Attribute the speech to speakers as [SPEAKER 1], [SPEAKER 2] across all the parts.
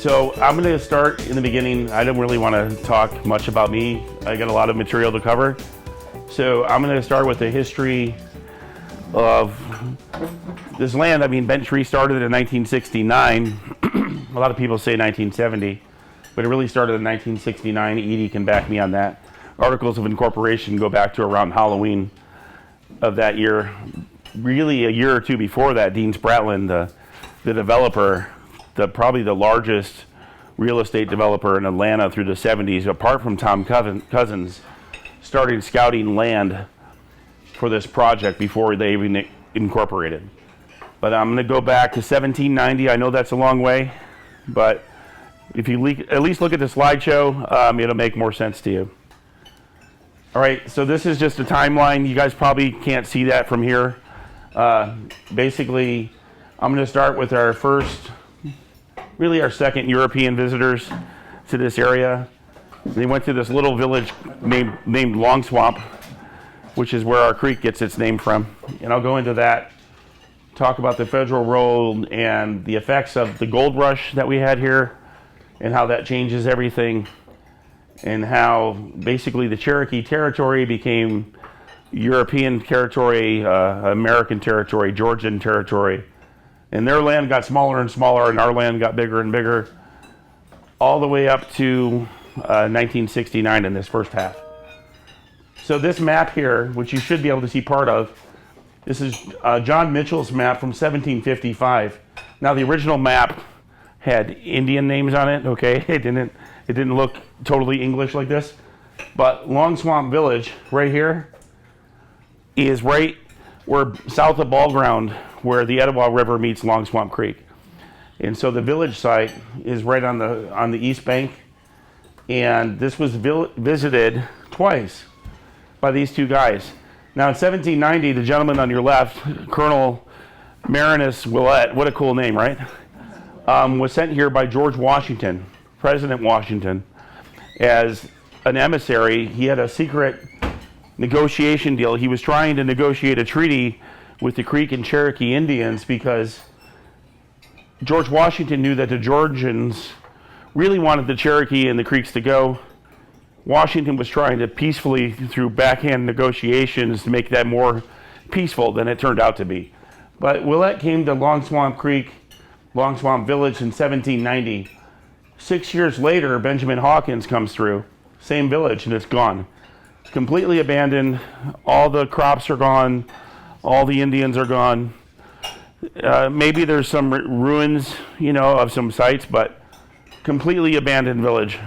[SPEAKER 1] So I'm going to start in the beginning. I don't really want to talk much about me. I got a lot of material to cover. So I'm going to start with the history of this land. I mean, Bent Tree started in 1969. A lot of people say 1970, but it really started in 1969. Edie can back me on that. Articles of incorporation go back to around Halloween of that year. Really, a year or two before that, Dean Spratlin, the developer, probably the largest real estate developer in Atlanta through the 70s, apart from Tom Cousins, started scouting land for this project before they even incorporated. But I'm going to go back to 1790. I know that's a long way, but if you at least look at the slideshow, it'll make more sense to you. All right, so this is just a timeline. You guys probably can't see that from here. Basically, I'm going to start with our second European visitors to this area. They went to this little village named Long Swamp, which is where our creek gets its name from. And I'll go into that, talk about the Federal Road and the effects of the gold rush that we had here and how that changes everything, and how basically the Cherokee territory became European territory, American territory, Georgian territory. And their land got smaller and smaller, and our land got bigger and bigger, all the way up to 1969 in this first half. So this map here, which you should be able to see part of, this is John Mitchell's map from 1755. Now the original map had Indian names on it, okay? It didn't look totally English like this. But Long Swamp Village, right here, is right where south of Ball Ground, where the Etowah River meets Long Swamp Creek. And so the village site is right on the east bank. And this was visited twice by these two guys. Now in 1790, the gentleman on your left, Colonel Marinus Willett, what a cool name, right? Was sent here by George Washington, President Washington, as an emissary. He had a secret negotiation deal. He was trying to negotiate a treaty with the Creek and Cherokee Indians because George Washington knew that the Georgians really wanted the Cherokee and the Creeks to go. Washington was trying to peacefully, through backhand negotiations, to make that more peaceful than it turned out to be. But Willett came to Long Swamp Creek, Long Swamp Village in 1790. 6 years later, Benjamin Hawkins comes through, same village, and it's gone. It's completely abandoned. All the crops are gone. All the Indians are gone. Maybe there's some ruins, of some sites, but completely abandoned village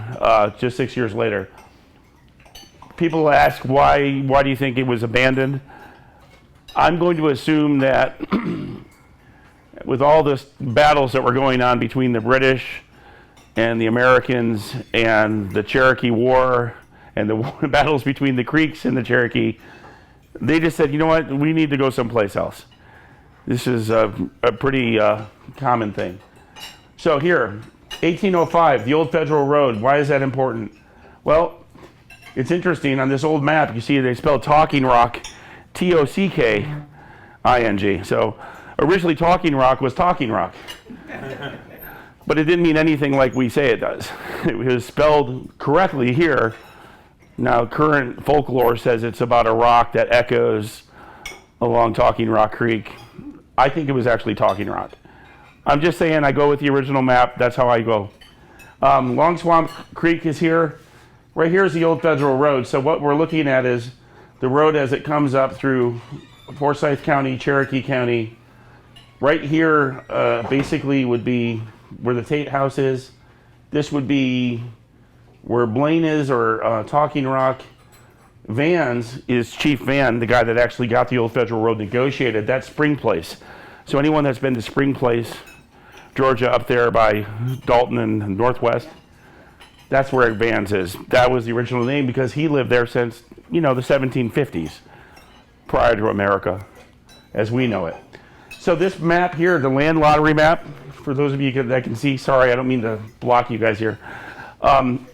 [SPEAKER 1] just 6 years later. People ask, why do you think it was abandoned? I'm going to assume that with all the battles that were going on between the British and the Americans and the Cherokee War and the battles between the Creeks and the Cherokee, they just said, you know what, we need to go someplace else. This is a pretty common thing. So here, 1805, the old Federal Road. Why is that important? Well, it's interesting. On this old map, you see they spell Talking Rock, T-O-C-K-I-N-G. So originally Talking Rock was Talking Rock. But it didn't mean anything like we say it does. It was spelled correctly here. Now, current folklore says it's about a rock that echoes along Talking Rock Creek. I think it was actually Talking Rock. I'm just saying I go with the original map. That's how I go. Long Swamp Creek is here. Right here is the old Federal Road. So what we're looking at is the road as it comes up through Forsyth County, Cherokee County. Right here basically would be where the Tate House is. This would be where Blaine is, or Talking Rock. Vans is Chief Van, the guy that actually got the old Federal Road negotiated. That's Spring Place. So anyone that's been to Spring Place, Georgia, up there by Dalton and Northwest, that's where Vans is. That was the original name because he lived there since, the 1750s, prior to America, as we know it. So this map here, the land lottery map, for those of you that can see, sorry, I don't mean to block you guys here.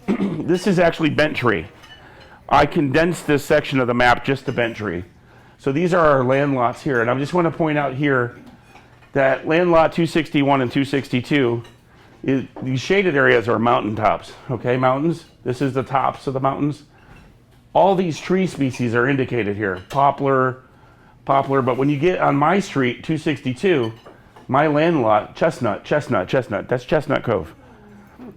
[SPEAKER 1] This is actually Bent Tree. I condensed this section of the map just to Bent Tree. So these are our land lots here. And I just want to point out here that land lot 261 and 262, These shaded areas are mountaintops, okay, mountains. This is the tops of the mountains. All these tree species are indicated here. Poplar, but when you get on my street, 262, my land lot, chestnut, that's Chestnut Cove.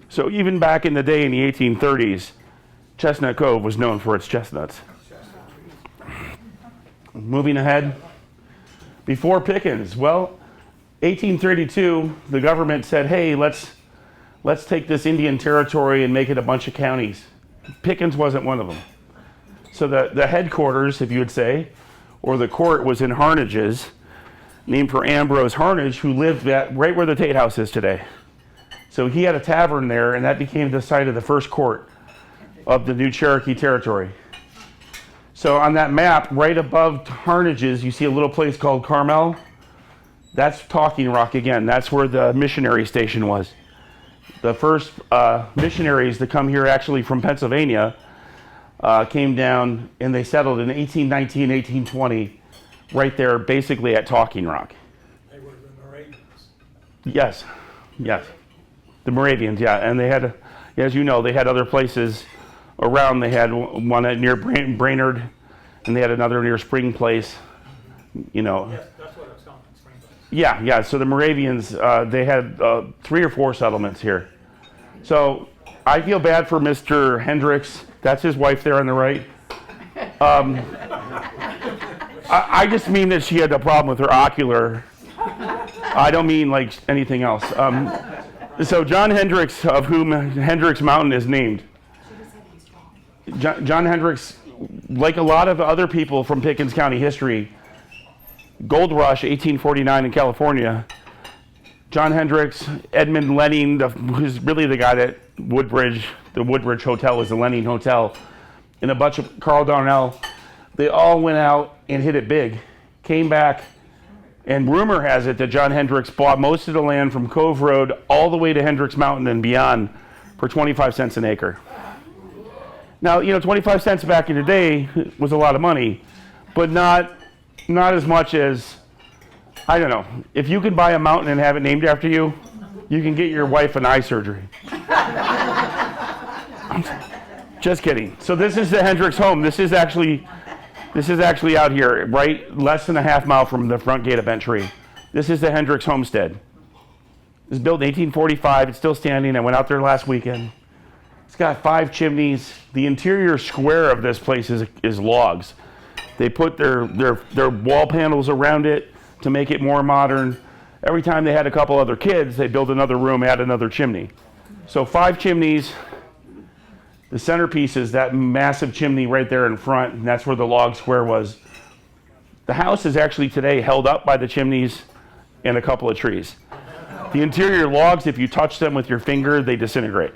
[SPEAKER 1] So even back in the day in the 1830s, Chestnut Cove was known for its chestnuts. Moving ahead, before Pickens, well, 1832, the government said, hey, let's take this Indian territory and make it a bunch of counties. Pickens wasn't one of them. So the headquarters, if you would say, or the court was in Harnages, named for Ambrose Harnage, who lived right where the Tate House is today. So he had a tavern there, and that became the site of the first court of the new Cherokee territory. So on that map, right above Harnages, you see a little place called Carmel. That's Talking Rock again. That's where the missionary station was. The first missionaries to come here actually from Pennsylvania came down, and they settled in 1819, 1820, right there basically at Talking Rock.
[SPEAKER 2] They were the Moravians.
[SPEAKER 1] Yes. The Moravians, yeah. And they had, as you know, they had other places around. They had one near Brainerd, and they had another near Spring Place,
[SPEAKER 2] Yes, that's what I was calling it, Spring Place.
[SPEAKER 1] Yeah. So the Moravians, they had 3 or 4 settlements here. So I feel bad for Mr. Hendricks. That's his wife there on the right. I just mean that she had a problem with her ocular. I don't mean like anything else. So John Hendricks, of whom Hendricks Mountain is named. John Hendricks, like a lot of other people from Pickens County history, Gold Rush, 1849 in California. John Hendricks, Edmund Lenning, who's really the guy that the Woodbridge Hotel is the Lenning Hotel, and a bunch of Carl Darnell, they all went out and hit it big, came back, and rumor has it that John Hendricks bought most of the land from Cove Road all the way to Hendricks Mountain and beyond for 25 cents an acre. Now, 25 cents back in the day was a lot of money, but not as much as, I don't know, if you could buy a mountain and have it named after you, you can get your wife an eye surgery. Just kidding. So this is the Hendricks home. This is actually out here, right less than a half mile from the front gate of Bent Tree. This is the Hendricks homestead. It was built in 1845. It's still standing. I went out there last weekend. It's got 5 chimneys. The interior square of this place is logs. They put their wall panels around it to make it more modern. Every time they had a couple other kids, they built another room, add another chimney. So 5 chimneys. The centerpiece is that massive chimney right there in front, and that's where the log square was. The house is actually today held up by the chimneys and a couple of trees. The interior logs, if you touch them with your finger, they disintegrate.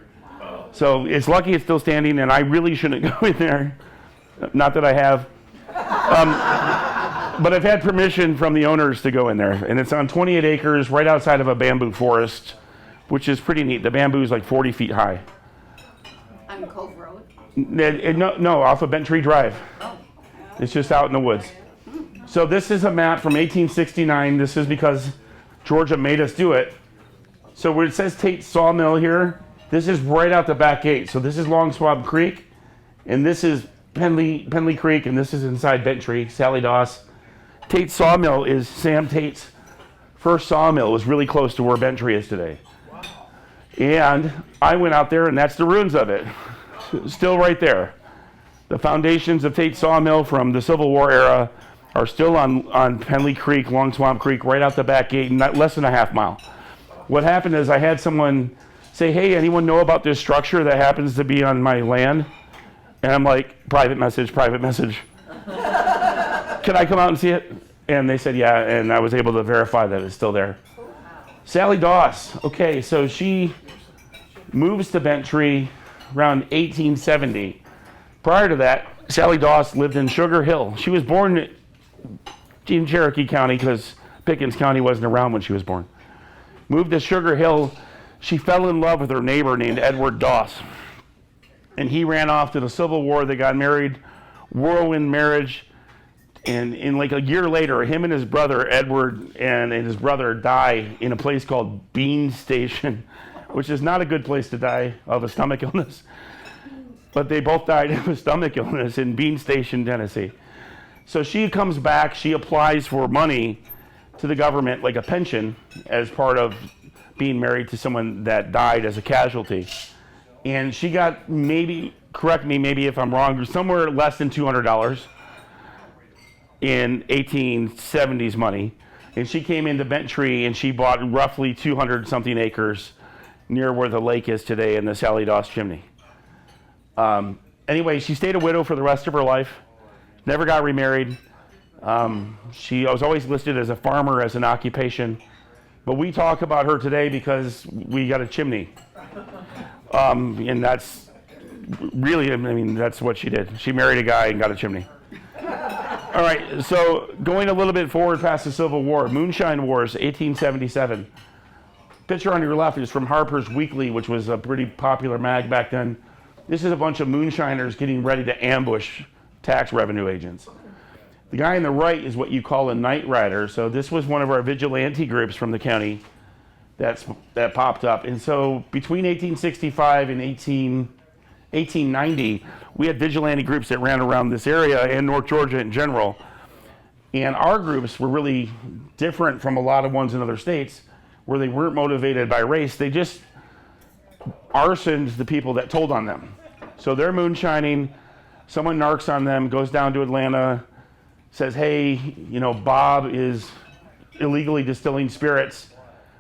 [SPEAKER 1] So it's lucky it's still standing, and I really shouldn't go in there. Not that I have. But I've had permission from the owners to go in there, and it's on 28 acres right outside of a bamboo forest, which is pretty neat. The bamboo is like 40 feet high.
[SPEAKER 3] On Cove Road?
[SPEAKER 1] No, off of Bent Tree Drive. It's just out in the woods. So this is a map from 1869. This is because Georgia made us do it. So where it says Tate Sawmill here, this is right out the back gate. So this is Long Swamp Creek, and this is Penley Creek, and this is inside Bent Tree, Sally Doss. Tate Sawmill is Sam Tate's first sawmill. It was really close to where Bent Tree is today. And I went out there, and that's the ruins of it. Still right there. The foundations of Tate Sawmill from the Civil War era are still on Penley Creek, Long Swamp Creek, right out the back gate, not less than a half mile. What happened is I had someone say, hey, anyone know about this structure that happens to be on my land? And I'm like, private message. Can I come out and see it? And they said, yeah, and I was able to verify that it's still there. Sally Doss, okay, so she moves to Bent Tree around 1870. Prior to that, Sally Doss lived in Sugar Hill. She was born in Cherokee County because Pickens County wasn't around when she was born. Moved to Sugar Hill. She fell in love with her neighbor named Edward Doss. And he ran off to the Civil War. They got married, whirlwind marriage. And in like a year later, him and his brother, Edward, and his brother die in a place called Bean Station, which is not a good place to die of a stomach illness. But they both died of a stomach illness in Bean Station, Tennessee. So she comes back, she applies for money to the government, like a pension, as part of being married to someone that died as a casualty. And she got maybe, correct me maybe if I'm wrong, somewhere less than $200 in 1870s money. And she came into Bentry and she bought roughly 200 something acres near where the lake is today in the Sally Doss Chimney. Anyway, she stayed a widow for the rest of her life, never got remarried. She was always listed as a farmer as an occupation, but we talk about her today because we got a chimney. And that's really, I mean, that's what she did. She married a guy and got a chimney. All right, so going a little bit forward past the Civil War, Moonshine Wars, 1877. Picture on your left is from Harper's Weekly, which was a pretty popular mag back then. This is a bunch of moonshiners getting ready to ambush tax revenue agents. The guy on the right is what you call a night rider. So this was one of our vigilante groups from the county that popped up. And so between 1865 and 1890, we had vigilante groups that ran around this area and North Georgia in general. And our groups were really different from a lot of ones in other states where they weren't motivated by race. They just arsoned the people that told on them. So they're moonshining, someone narcs on them, goes down to Atlanta, says, hey, you know, Bob is illegally distilling spirits.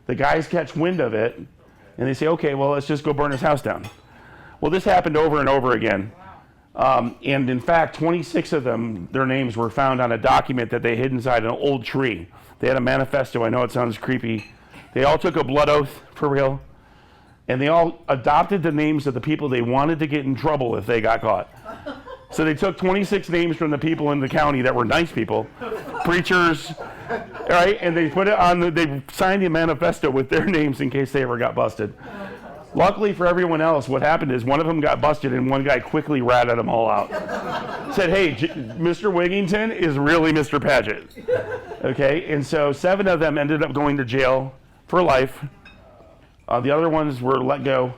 [SPEAKER 1] The guys catch wind of it, and they say, okay, well, let's just go burn his house down. Well, this happened over and over again. And in fact, 26 of them, their names were found on a document that they hid inside an old tree. They had a manifesto. I know it sounds creepy. They all took a blood oath, for real. And they all adopted the names of the people they wanted to get in trouble if they got caught. So they took 26 names from the people in the county that were nice people, preachers, right? And they put it on, they signed the manifesto with their names in case they ever got busted. Luckily for everyone else, what happened is one of them got busted and one guy quickly ratted them all out. Said, hey, Mr. Wigington is really Mr. Paget. Okay, and so 7 of them ended up going to jail for life. The other ones were let go.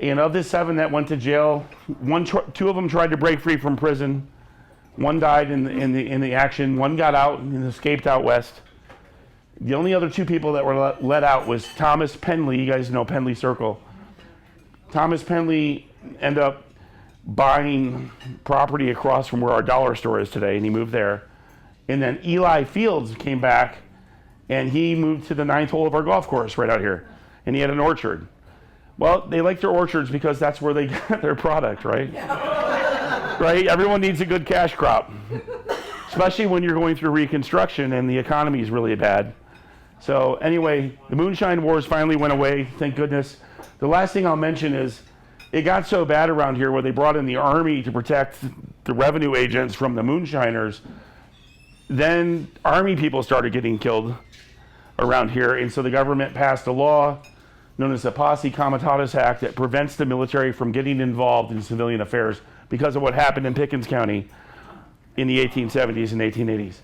[SPEAKER 1] And of the 7 that went to jail, 2 of them tried to break free from prison. 1 died in the action. 1 got out and escaped out west. The only other 2 people that were let out was Thomas Penley. You guys know Penley Circle. Thomas Penley ended up buying property across from where our dollar store is today, and he moved there. And then Eli Fields came back, and he moved to the 9th hole of our golf course right out here, and he had an orchard. Well, they like their orchards because that's where they get their product, right? Right? Everyone needs a good cash crop, especially when you're going through Reconstruction and the economy is really bad. So anyway, the Moonshine Wars finally went away, thank goodness. The last thing I'll mention is it got so bad around here where they brought in the army to protect the revenue agents from the moonshiners. Then army people started getting killed around here, and so the government passed a law known as the Posse Comitatus Act that prevents the military from getting involved in civilian affairs because of what happened in Pickens County in the 1870s and 1880s.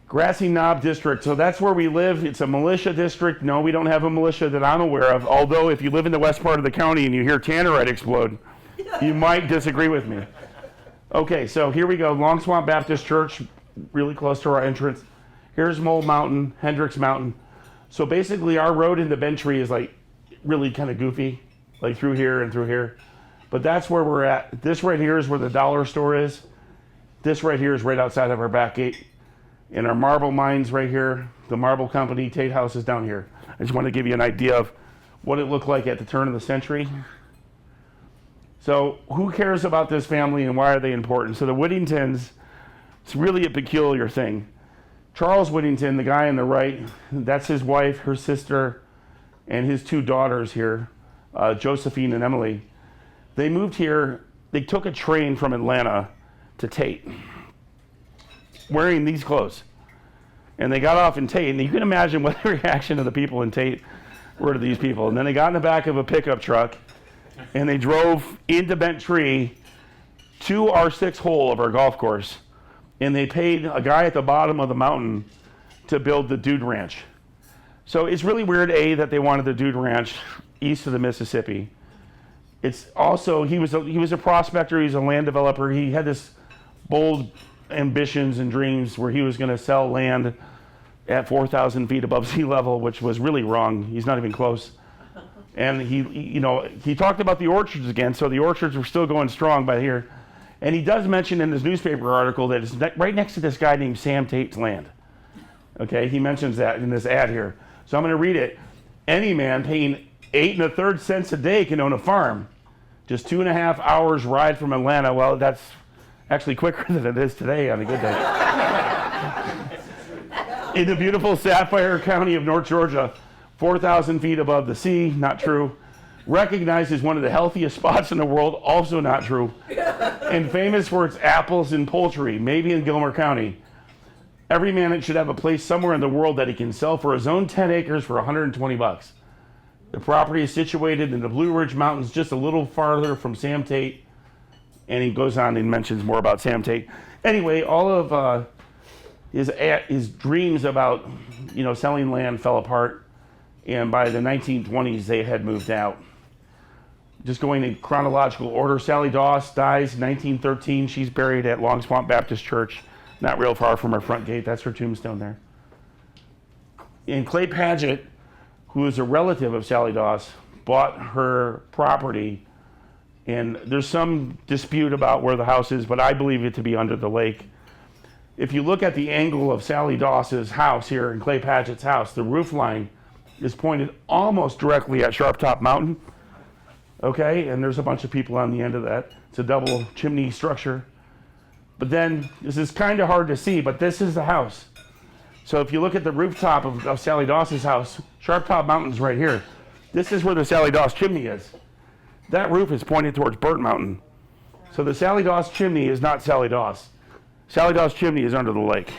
[SPEAKER 1] Grassy Knob District, so that's where we live. It's a militia district. No, we don't have a militia that I'm aware of, although if you live in the west part of the county and you hear Tannerite explode, you might disagree with me. Okay, so here we go. Long Swamp Baptist Church, really close to our entrance. Here's Mole Mountain, Hendricks Mountain. So basically our road into Bentry is like really kind of goofy, like through here and through here. But that's where we're at. This right here is where the dollar store is. This right here is right outside of our back gate. And our marble mines right here, the marble company, Tate House is down here. I just want to give you an idea of what it looked like at the turn of the century. So who cares about this family and why are they important? So the Whittingtons, it's really a peculiar thing. Charles Whittington, the guy on the right, that's his wife, her sister, and his 2 daughters here, Josephine and Emily. They moved here, they took a train from Atlanta to Tate, wearing these clothes. And they got off in Tate, and you can imagine what the reaction of the people in Tate were to these people. And then they got in the back of a pickup truck, and they drove into Bentry to our 6th hole of our golf course. And they paid a guy at the bottom of the mountain to build the Dude Ranch. So it's really weird, A, that they wanted the Dude Ranch east of the Mississippi. It's also, he was a prospector, he was a land developer. He had this bold ambitions and dreams where he was going to sell land at 4,000 feet above sea level, which was really wrong. He's not even close. And he talked about the orchards again, so the orchards were still going strong by here. And he does mention in his newspaper article that it's right next to this guy named Sam Tate's land. Okay, he mentions that in this ad here. So I'm going to read it. Any man paying 8 1/3 cents a day can own a farm. Just 2.5 hours ride from Atlanta. Well, that's actually quicker than it is today on a good day. In the beautiful Sapphire County of North Georgia, 4,000 feet above the sea, not true. Recognized as one of the healthiest spots in the world, also not true. And famous for its apples and poultry, maybe in Gilmer County. Every man should have a place somewhere in the world that he can sell for his own 10 acres for $120. The property is situated in the Blue Ridge Mountains, just a little farther from Sam Tate. And he goes on and mentions more about Sam Tate. Anyway, all of his dreams about selling land fell apart, and by the 1920s they had moved out. Just going in chronological order, Sally Doss dies 1913. She's buried at Long Swamp Baptist Church, not real far from her front gate. That's her tombstone there. And Clay Paget, who is a relative of Sally Doss, bought her property, and there's some dispute about where the house is, but I believe it to be under the lake. If you look at the angle of Sally Doss's house here and Clay Paget's house, the roof line is pointed almost directly at Sharp Top Mountain. Okay, and there's a bunch of people on the end of that. It's a double chimney structure. But then, this is kind of hard to see, but this is the house. So if you look at the rooftop of Sally Doss's house, Sharp Top Mountain's right here. This is where the Sally Doss chimney is. That roof is pointed towards Burnt Mountain. So the Sally Doss chimney is not Sally Doss. Sally Doss chimney is under the lake.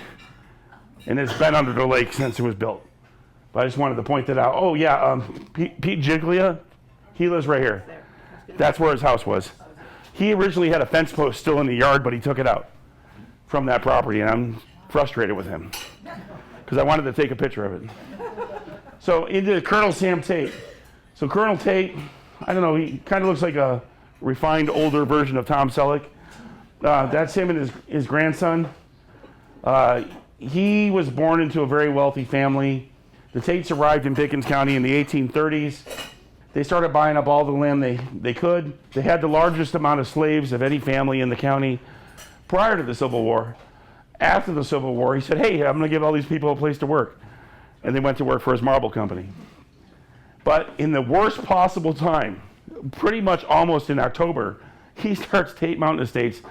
[SPEAKER 1] And it's been under the lake since it was built. But I just wanted to point that out. Oh yeah, Pete Giglia, he lives right here. That's where his house was. He originally had a fence post still in the yard, but he took it out from that property, and I'm frustrated with him because I wanted to take a picture of it. So into Colonel Sam Tate. So Colonel Tate, I don't know, he kind of looks like a refined, older version of Tom Selleck. That's him and his grandson. He was born into a very wealthy family. The Tates arrived in Pickens County in the 1830s. They started buying up all the land they could. They had the largest amount of slaves of any family in the county prior to the Civil War. After the Civil War, he said, hey, I'm going to give all these people a place to work. And they went to work for his marble company. But in the worst possible time, pretty much almost in October, he starts Tate Mountain Estates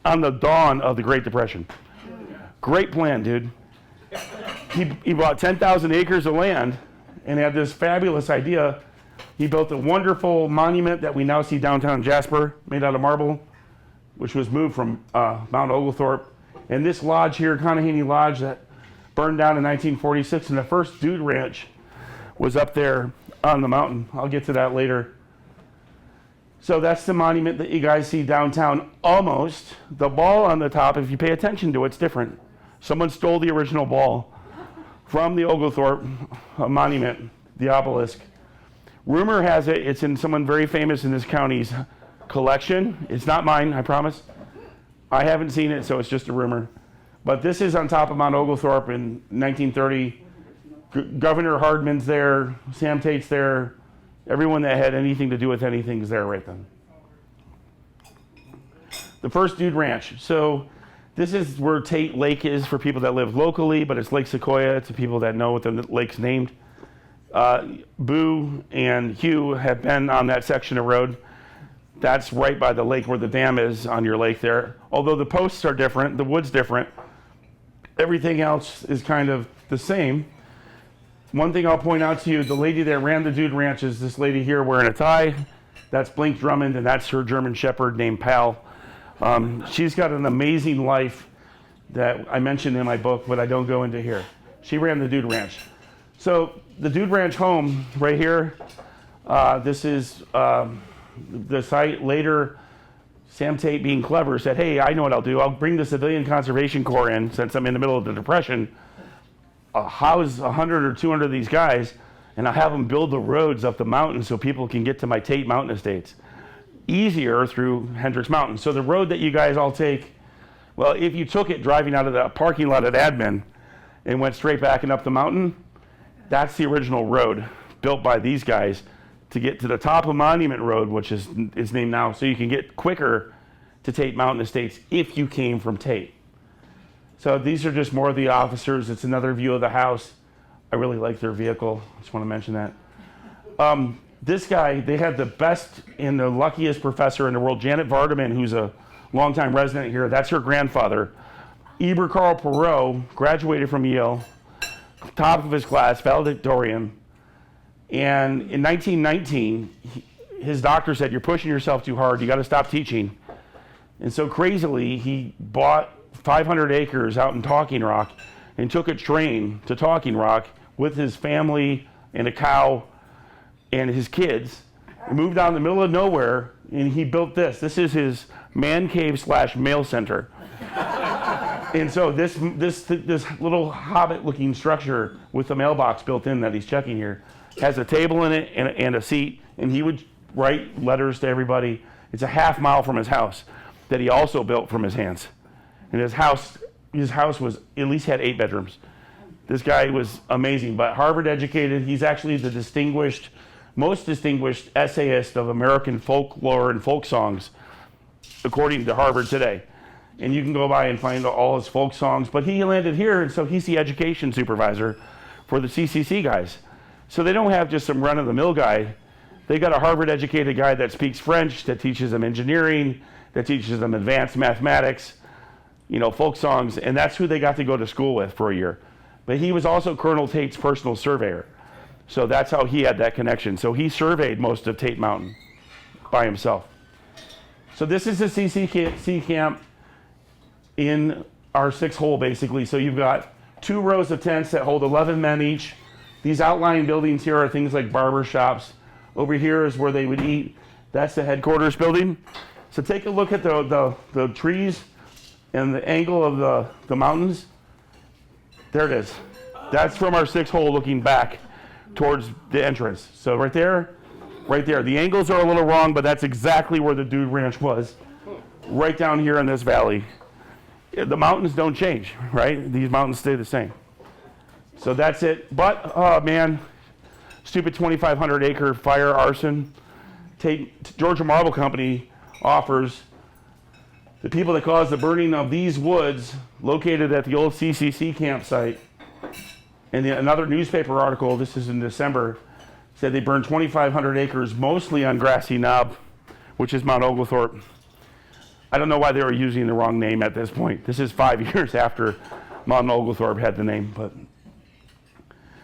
[SPEAKER 1] on the dawn of the Great Depression. Great plan, dude. He bought 10,000 acres of land and had this fabulous idea. He built a wonderful monument that we now see downtown Jasper, made out of marble, which was moved from Mount Oglethorpe. And this lodge here, Conahaney Lodge, that burned down in 1946, and the first Dude Ranch was up there on the mountain. I'll get to that later. So that's the monument that you guys see downtown almost. The ball on the top, if you pay attention to it, it's different. Someone stole the original ball from the Oglethorpe monument, the obelisk. Rumor has it, it's in someone very famous in this county's collection. It's not mine, I promise. I haven't seen it, so it's just a rumor. But this is on top of Mount Oglethorpe in 1930. Governor Hardman's there, Sam Tate's there. Everyone that had anything to do with anything is there right then. The first Dude Ranch. So this is where Tate Lake is for people that live locally, but it's Lake Sequoia to people that know what the lake's named. Boo and Hugh have been on that section of road. That's right by the lake where the dam is on your lake there. Although the posts are different, the wood's different, everything else is kind of the same. One thing I'll point out to you, the lady that ran the Dude Ranch is this lady here wearing a tie. That's Blink Drummond, and that's her German Shepherd named Pal. She's got an amazing life that I mentioned in my book, but I don't go into here. She ran the Dude Ranch. So the Dude Ranch home right here, this is the site. Later, Sam Tate, being clever, said, hey, I know what I'll do. I'll bring the Civilian Conservation Corps in since I'm in the middle of the Depression. house 100 or 200 of these guys, and I'll have them build the roads up the mountain so people can get to my Tate Mountain Estates easier through Hendricks Mountain. So the road that you guys all take, well, if you took it driving out of the parking lot at Admin and went straight back and up the mountain, that's the original road built by these guys to get to the top of Monument Road, which is named now, so you can get quicker to Tate Mountain Estates if you came from Tate. So these are just more of the officers. It's another view of the house. I really like their vehicle. Just want to mention that. This guy, they had the best and the luckiest professor in the world, Janet Vardaman, who's a longtime resident here. That's her grandfather. Eber Carl Perot graduated from Yale, top of his class, valedictorian. And in 1919, his doctor said, "You're pushing yourself too hard. You got to stop teaching." And so crazily, he bought 500 acres out in Talking Rock and took a train to Talking Rock with his family and a cow and his kids, moved out in the middle of nowhere, and he built this. This is his man cave / mail center. And so this little hobbit-looking structure with a mailbox built in that he's checking here has a table in it and a seat, and he would write letters to everybody. It's a half mile from his house that he also built from his hands. And his house was at least had 8 bedrooms. This guy was amazing, but Harvard educated. He's actually the most distinguished essayist of American folklore and folk songs, according to Harvard today. And you can go by and find all his folk songs, but he landed here, and so he's the education supervisor for the CCC guys. So they don't have just some run-of-the-mill guy. They got a Harvard-educated guy that speaks French, that teaches them engineering, that teaches them advanced mathematics, folk songs, and that's who they got to go to school with for a year. But he was also Colonel Tate's personal surveyor. So that's how he had that connection. So he surveyed most of Tate Mountain by himself. So this is the CCC camp in our 6-hole, basically. So you've got 2 rows of tents that hold 11 men each. These outlying buildings here are things like barber shops. Over here is where they would eat. That's the headquarters building. So take a look at the trees and the angle of the mountains. There it is. That's from our 6-hole looking back towards the entrance. So right there. The angles are a little wrong, but that's exactly where the Dude Ranch was. Right down here in this valley. The mountains don't change, right? These mountains stay the same. So that's it. But, oh man, stupid 2,500 acre fire arson. Georgia Marble Company offers the people that caused the burning of these woods located at the old CCC campsite. And another newspaper article, this is in December, said they burned 2,500 acres, mostly on Grassy Knob, which is Mount Oglethorpe. I don't know why they were using the wrong name at this point. This is 5 years after Mount Oglethorpe had the name.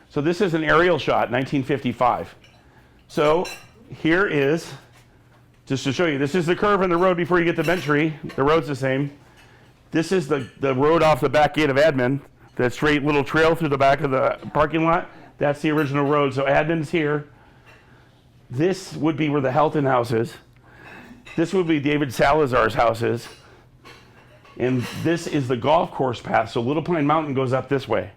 [SPEAKER 1] So this is an aerial shot, 1955. So here is, just to show you, this is the curve in the road before you get to Bentry. The road's the same. This is the road off the back gate of Admin, that straight little trail through the back of the parking lot. That's the original road. So Admin's here. This would be where the Helton house is. This would be David Salazar's house is. And this is the golf course path. So Little Pine Mountain goes up this way.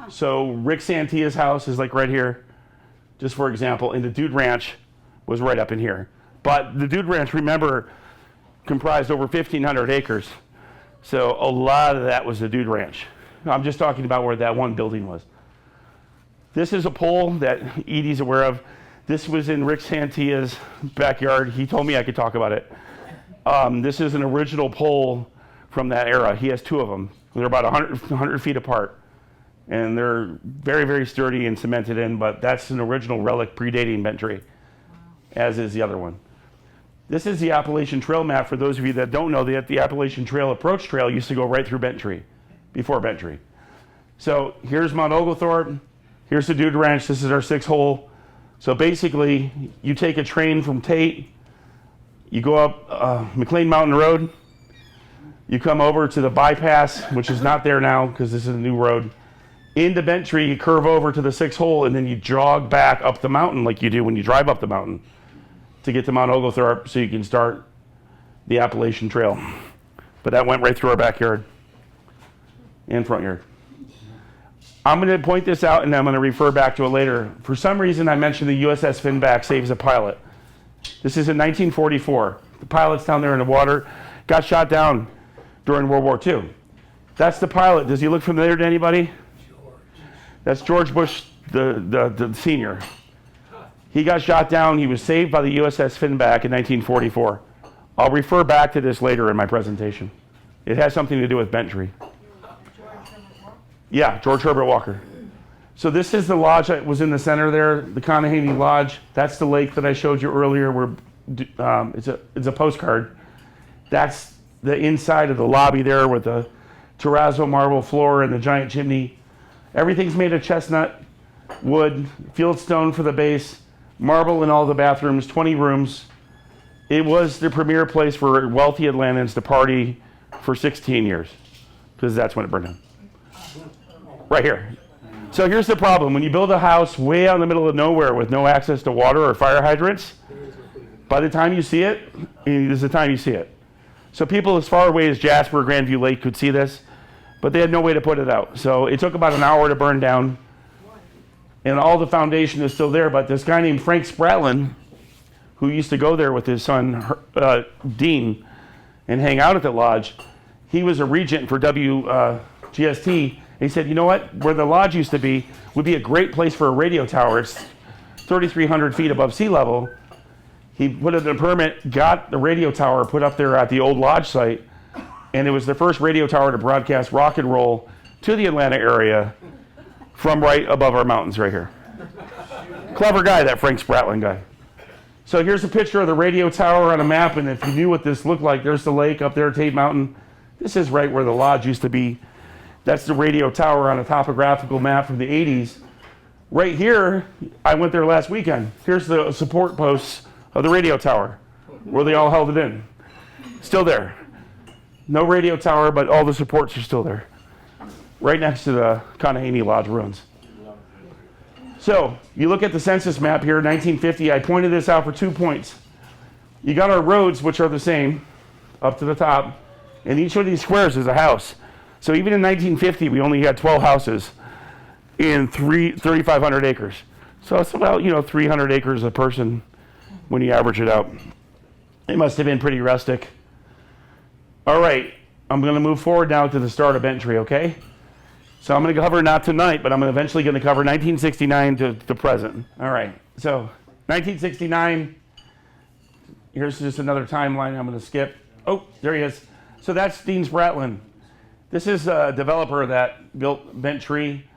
[SPEAKER 1] So Rick Santia's house is like right here, just for example, and the Dude Ranch was right up in here. But the Dude Ranch, remember, comprised over 1,500 acres. So a lot of that was the Dude Ranch. I'm just talking about where that one building was. This is a pole that Edie's aware of. This was in Rick Santia's backyard. He told me I could talk about it. This is an original pole from that era. He has 2 of them. They're about 100 feet apart. And they're very, very sturdy and cemented in, but that's an original relic predating Bentry, as is the other one. This is the Appalachian Trail map. For those of you that don't know, the Appalachian Trail approach trail used to go right through Bentry, before Bentry. So here's Mount Oglethorpe. Here's the Dude Ranch. This is our 6-hole. So basically, you take a train from Tate, you go up McLean Mountain Road, you come over to the bypass, which is not there now because this is a new road. Into Bentry, you curve over to the 6-hole, and then you jog back up the mountain like you do when you drive up the mountain to get to Mount Oglethorpe so you can start the Appalachian Trail. But that went right through our backyard and front yard. I'm going to point this out, and I'm going to refer back to it later. For some reason, I mentioned the USS Finback saves a pilot. This is in 1944. The pilot's down there in the water, got shot down during World War II. That's the pilot. Does he look familiar to anybody? That's George Bush, the senior. He got shot down. He was saved by the USS Finback in 1944. I'll refer back to this later in my presentation. It has something to do with Bentry. Yeah, George Herbert Walker. So this is the lodge that was in the center there, the Conahaney Lodge. That's the lake that I showed you earlier where it's a postcard. That's the inside of the lobby there with the terrazzo marble floor and the giant chimney. Everything's made of chestnut, wood, fieldstone for the base, marble in all the bathrooms, 20 rooms. It was the premier place for wealthy Atlantans to party for 16 years, because that's when it burned down. Right here. So here's the problem. When you build a house way out in the middle of nowhere with no access to water or fire hydrants, by the time you see it, this is the time you see it. So people as far away as Jasper, Grandview Lake could see this, but they had no way to put it out. So it took about an hour to burn down, and all the foundation is still there, but this guy named Frank Spratlin, who used to go there with his son, Dean, and hang out at the lodge, he was a regent for WGST. He said, you know what, where the lodge used to be would be a great place for a radio tower. It's 3,300 feet above sea level. He put in a permit, got the radio tower put up there at the old lodge site, and it was the first radio tower to broadcast rock and roll to the Atlanta area from right above our mountains right here. Clever guy, that Frank Spratlin guy. So here's a picture of the radio tower on a map, and if you knew what this looked like, there's the lake up there, Tate Mountain. This is right where the lodge used to be. That's the radio tower on a topographical map from the 80s. Right here, I went there last weekend. Here's the support posts of the radio tower, where they all held it in. Still there. No radio tower, but all the supports are still there. Right next to the Conahaney Lodge ruins. So, you look at the census map here, 1950, I pointed this out for 2 points. You got our roads, which are the same, up to the top, and each of these squares is a house. So even in 1950, we only had 12 houses in 3,500 acres. So it's about, 300 acres a person when you average it out. It must have been pretty rustic. All right, I'm going to move forward now to the start of Bentry, okay? So I'm going to cover, not tonight, but I'm eventually going to cover 1969 to the present. All right, so 1969, here's just another timeline I'm going to skip. Oh, there he is. So that's Dean Spratlin. This is a developer that built Bentry.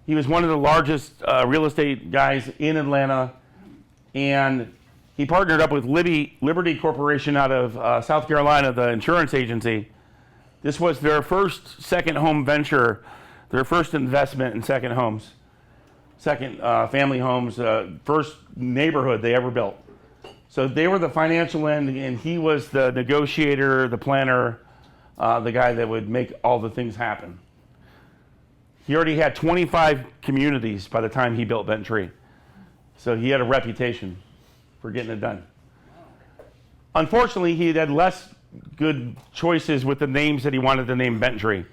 [SPEAKER 1] He was one of the largest real estate guys in Atlanta, and he partnered up with Liberty Corporation out of South Carolina, the insurance agency. This was their first second home venture, their first investment in second homes, second family homes, first neighborhood they ever built. So they were the financial end, and he was the negotiator, the planner, the guy that would make all the things happen. He already had 25 communities by the time he built Bentry. So he had a reputation for getting it done. Unfortunately, he had less good choices with the names that he wanted to name Bentry.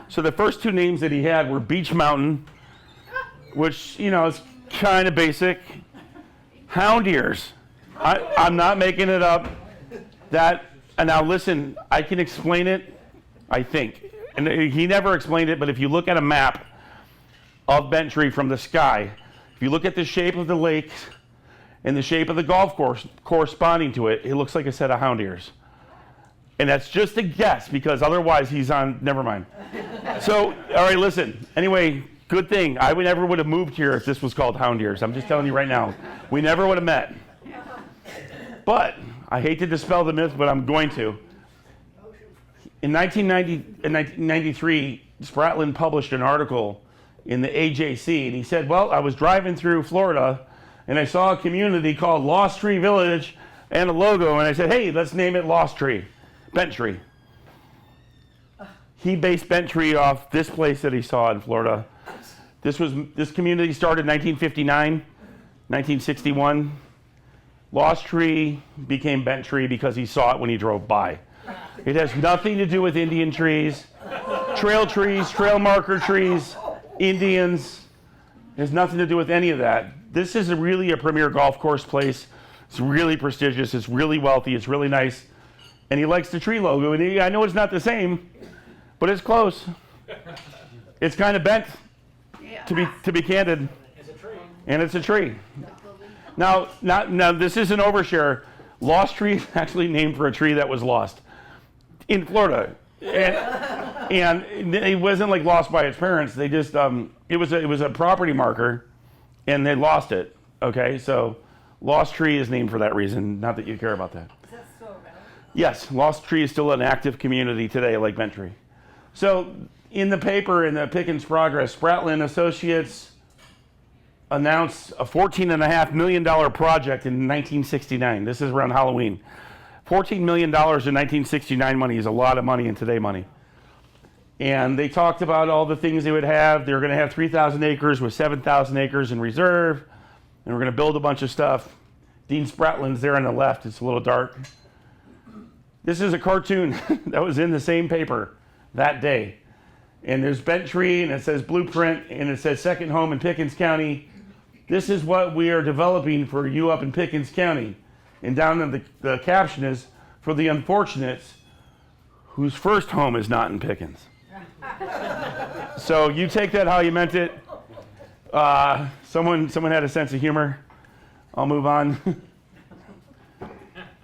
[SPEAKER 1] So the first two names that he had were Beech Mountain, which, is kind of basic. Hound Ears. I'm not making it up. And now listen, I can explain it, I think. And he never explained it, but if you look at a map of Bentry from the sky, if you look at the shape of the lake and the shape of the golf course corresponding to it, it looks like a set of hound ears. And that's just a guess, because otherwise he's on, never mind. So, all right, listen. Anyway, good thing. I never would have moved here if this was called Hound Ears. I'm just telling you right now. We never would have met. But I hate to dispel the myth, but I'm going to. In 1993, Spratlin published an article in the AJC, and he said, well, I was driving through Florida, and I saw a community called Lost Tree Village and a logo, and I said, hey, let's name it Lost Tree, Bentry. He based Bentry off this place that he saw in Florida. This community started in 1959, 1961. Lost Tree became Bentry because he saw it when he drove by. It has nothing to do with Indian trees, trail marker trees. Indians. It has nothing to do with any of that. This is really a premier golf course place. It's really prestigious. It's really wealthy. It's really nice. And he likes the tree logo. And I know it's not the same, but it's close. It's kind of bent,
[SPEAKER 3] Yeah.
[SPEAKER 1] to be candid.
[SPEAKER 2] It's a tree.
[SPEAKER 1] And it's a tree. Now, this is an overshare. Lost Tree is actually named for a tree that was lost in Florida. And it wasn't like lost by its parents. They just, it was a property marker, and they lost it. Okay, so Lost Tree is named for that reason. Not that you care about that.
[SPEAKER 4] Is that still around?
[SPEAKER 1] Yes, Lost Tree is still an active community today, like Bent Tree. So in the paper, in the Pickens Progress, Spratland Associates announced a $14.5 million project in 1969. This is around Halloween. $14 million in 1969 money is a lot of money in today money. And they talked about all the things they would have. They were going to have 3,000 acres with 7,000 acres in reserve. And we're going to build a bunch of stuff. Dean Spratland's there on the left. It's a little dark. This is a cartoon that was in the same paper that day. And there's Bent Tree, and it says Blueprint, and it says Second Home in Pickens County. This is what we are developing for you up in Pickens County. And down in the caption is, for the unfortunates whose first home is not in Pickens. So you take that how you meant it. Someone had a sense of humor. I'll move on.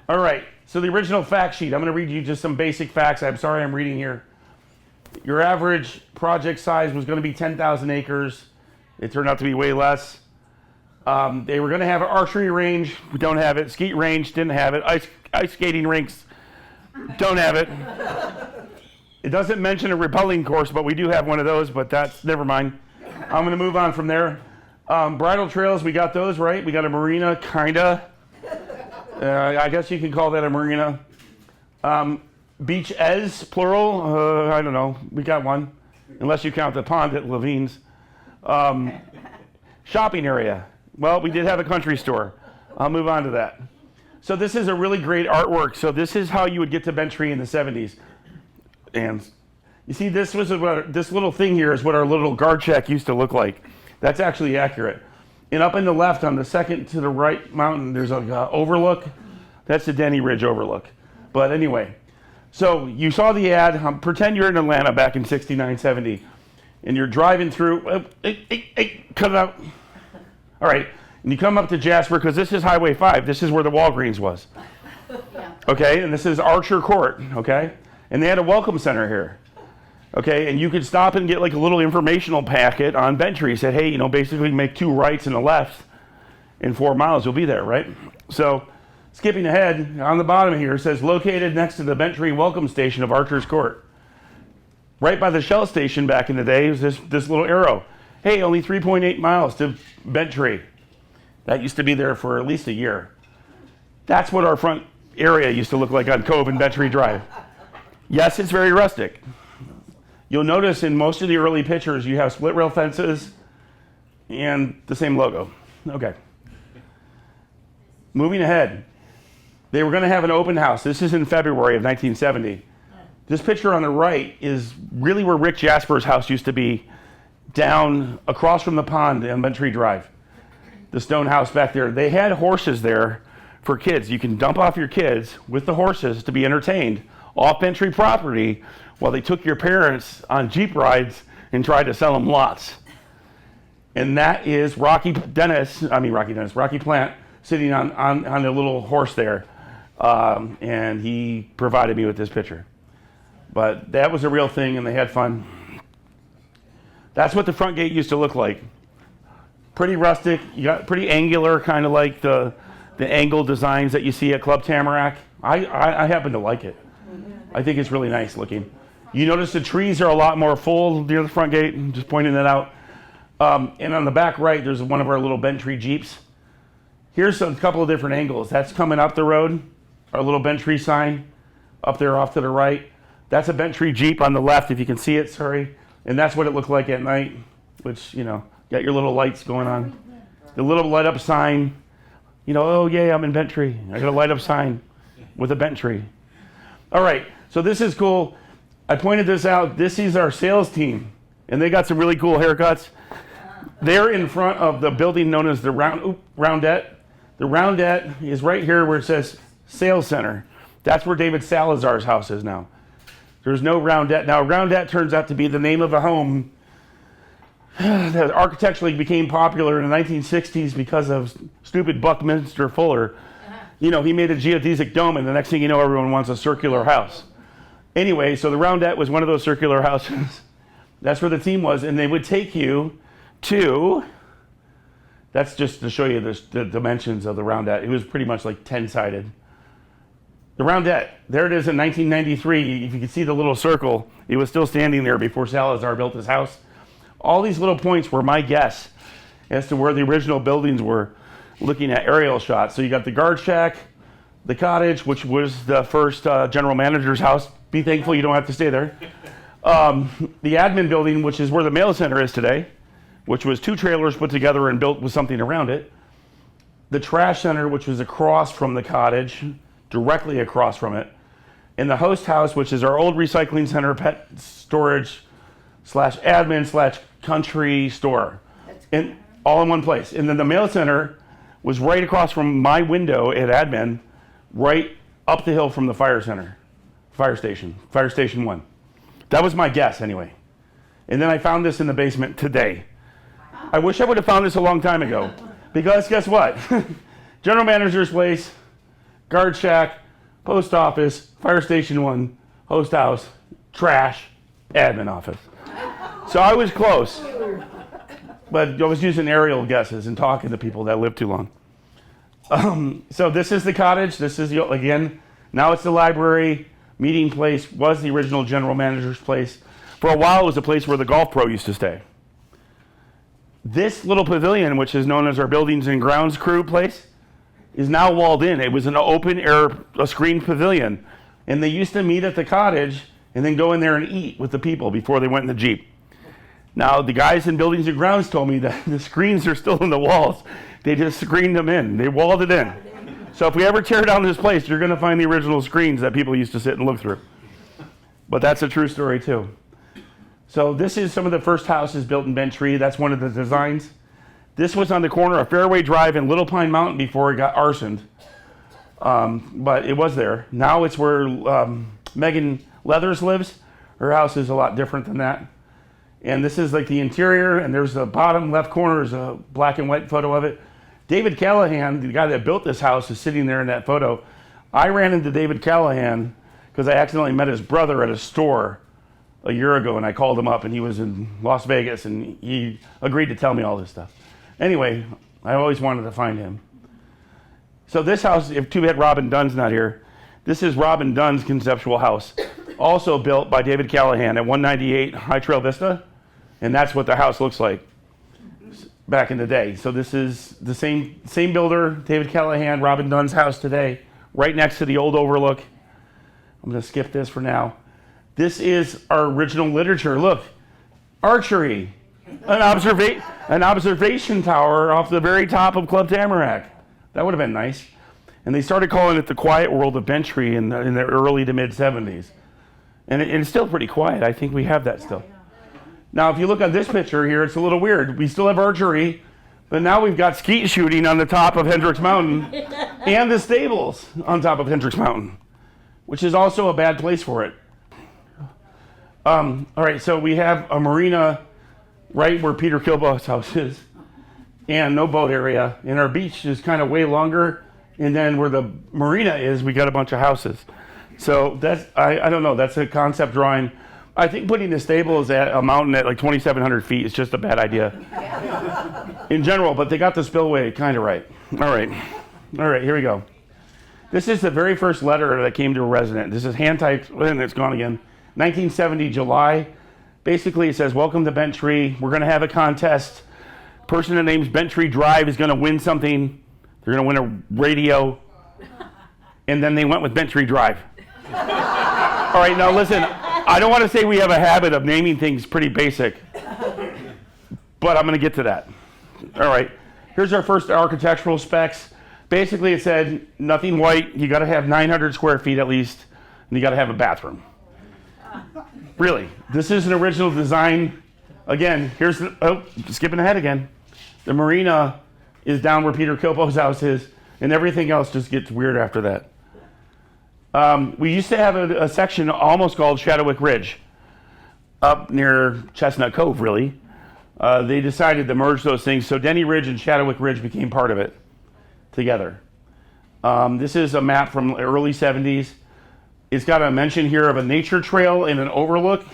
[SPEAKER 1] All right, so the original fact sheet. I'm going to read you just some basic facts. I'm sorry I'm reading here. Your average project size was going to be 10,000 acres. It turned out to be way less. They were going to have an archery range. We don't have it. Skeet range, didn't have it. Ice skating rinks, don't have it. It doesn't mention a rappelling course, but we do have one of those, but that's, never mind. I'm going to move on from there. Bridle trails, we got those, right? We got a marina, kinda. I guess you can call that a marina. Beach es, plural, I don't know. We got one, unless you count the pond at Levine's. Shopping area. Well, we did have a country store. I'll move on to that. So this is a really great artwork. So this is how you would get to Bent Tree in the 70s. And you see, this little thing here is what our little guard shack used to look like. That's actually accurate. And up in the left, on the second to the right mountain, there's an overlook. That's the Denny Ridge overlook. But anyway, so you saw the ad. Pretend you're in Atlanta back in 69, 70. And you're driving through. Cut it out. All right. And you come up to Jasper, because this is Highway 5. This is where the Walgreens was.
[SPEAKER 3] Yeah.
[SPEAKER 1] Okay, and this is Archer Court, okay? And they had a welcome center here. Okay, and you could stop and get like a little informational packet on Bent Tree. Said, hey, basically make 2 rights and a left in 4 miles, you'll be there, right? So, skipping ahead, on the bottom here, it says, located next to the Bent Tree welcome station of Archer's Court. Right by the Shell station back in the day was this little arrow. Hey, only 3.8 miles to Bent Tree. That used to be there for at least a year. That's what our front area used to look like on Cove and Bent Tree Drive. Yes, it's very rustic. You'll notice in most of the early pictures you have split rail fences and the same logo. Okay. Moving ahead. They were going to have an open house. This is in February of 1970. This picture on the right is really where Rick Jasper's house used to be, down across from the pond on Bent Tree Drive. The stone house back there. They had horses there for kids. You can dump off your kids with the horses to be entertained off Bent Tree property while they took your parents on Jeep rides and tried to sell them lots. And that is Rocky Plant sitting on a little horse there. And he provided me with this picture. But that was a real thing, and they had fun. That's what the front gate used to look like. Pretty rustic, you got pretty angular, kind of like the angle designs that you see at Club Tamarack. I happen to like it. I think it's really nice looking. You notice the trees are a lot more full near the front gate. I'm just pointing that out. And on the back right, there's one of our little Bent Tree Jeeps. Here's a couple of different angles. That's coming up the road. Our little Bent Tree sign up there off to the right. That's a Bent Tree Jeep on the left, if you can see it, sorry. And that's what it looked like at night, which, got your little lights going on. The little light up sign, oh yeah, I'm in Bent Tree. I got a light up sign with a Bent Tree. All right, so this is cool. I pointed this out. This is our sales team. And they got some really cool haircuts. They're in front of the building known as the Roundette. The Roundette is right here where it says Sales Center. That's where David Salazar's house is now. There's no Roundette. Now, Roundette turns out to be the name of a home that architecturally became popular in the 1960s because of stupid Buckminster Fuller. You know, he made a geodesic dome, and the next thing you know, everyone wants a circular house. Anyway, so the Roundette was one of those circular houses. That's where the team was, and they would take you to, that's just to show you the dimensions of the Roundette. It was pretty much like 10-sided. The Roundette, there it is in 1993. If you can see the little circle, it was still standing there before Salazar built his house. All these little points were my guess as to where the original buildings were, looking at aerial shots. So you got the guard shack, the cottage, which was the first general manager's house. Be thankful you don't have to stay there. The admin building, which is where the mail center is today, which was 2 trailers put together and built with something around it. The trash center, which was across from the cottage, directly across from it. And the host house, which is our old recycling center, pet storage / admin / country store. And all in one place. And then the mail center was right across from my window at admin, right up the hill from the fire station 1. That was my guess anyway. And then I found this in the basement today. I wish I would have found this a long time ago, because guess what? General manager's place, guard shack, post office, fire station 1, host house, trash, admin office. So I was close, but I was using aerial guesses and talking to people that lived too long. So this is the cottage. This is, again, now it's the library, meeting place, was the original general manager's place. For a while, it was a place where the golf pro used to stay. This little pavilion, which is known as our buildings and grounds crew place, is now walled in. It was an open air, a screened pavilion. And they used to meet at the cottage and then go in there and eat with the people before they went in the Jeep. Now, the guys in buildings and grounds told me that the screens are still in the walls. They just screened them in. They walled it in. So if we ever tear down this place, you're going to find the original screens that people used to sit and look through. But that's a true story, too. So this is some of the first houses built in Bent Tree. That's one of the designs. This was on the corner of Fairway Drive and Little Pine Mountain before it got arsoned. But it was there. Now it's where Megan Leathers lives. Her house is a lot different than that. And this is like the interior, and there's the bottom left corner is a black and white photo of it. David Callahan, the guy that built this house, is sitting there in that photo. I ran into David Callahan because I accidentally met his brother at a store a year ago, and I called him up, and he was in Las Vegas, and he agreed to tell me all this stuff. Anyway, I always wanted to find him. So this house, if too bad Robin Dunn's not here, this is Robin Dunn's conceptual house, also built by David Callahan at 198 High Trail Vista, and that's what the house looks like back in the day. So this is the same builder, David Callahan, Robin Dunn's house today, right next to the old overlook. I'm going to skip this for now. This is our original literature. Look, archery, an observation tower off the very top of Club Tamarack. That would have been nice. And they started calling it the quiet world of Bent Tree in the early to mid 70s. And it's still pretty quiet. I think we have that still. Now, if you look at this picture here, it's a little weird. We still have archery, but now we've got skeet shooting on the top of Hendricks Mountain and the stables on top of Hendricks Mountain, which is also a bad place for it. All right, so we have a marina right where Peter Kilbaugh's house is, and no boat area. And our beach is kind of way longer, and then where the marina is, we got a bunch of houses. So that's, I don't know, that's a concept drawing. I think putting the stables at a mountain at like 2,700 feet is just a bad idea in general, but they got the spillway kind of right. All right, here we go. This is the very first letter that came to a resident. This is hand typed, and it's gone again. 1970, July. Basically, it says, welcome to Bent Tree. We're going to have a contest. Person that names Bent Tree Drive is going to win something. They're going to win a radio. And then they went with Bent Tree Drive. All right, now listen, I don't want to say we have a habit of naming things pretty basic, but I'm going to get to that. All right, here's our first architectural specs. Basically, it said nothing white. You got to have 900 square feet at least, and you got to have a bathroom. Really, this is an original design Again, here's skipping ahead again. The marina is down where Peter Kilpo's house is, and everything else just gets weird after that. We used to have a section almost called Shadowwick Ridge, up near Chestnut Cove, really. They decided to merge those things, so Denny Ridge and Shadowwick Ridge became part of it together. This is a map from the early 70s. It's got a mention here of a nature trail and an overlook.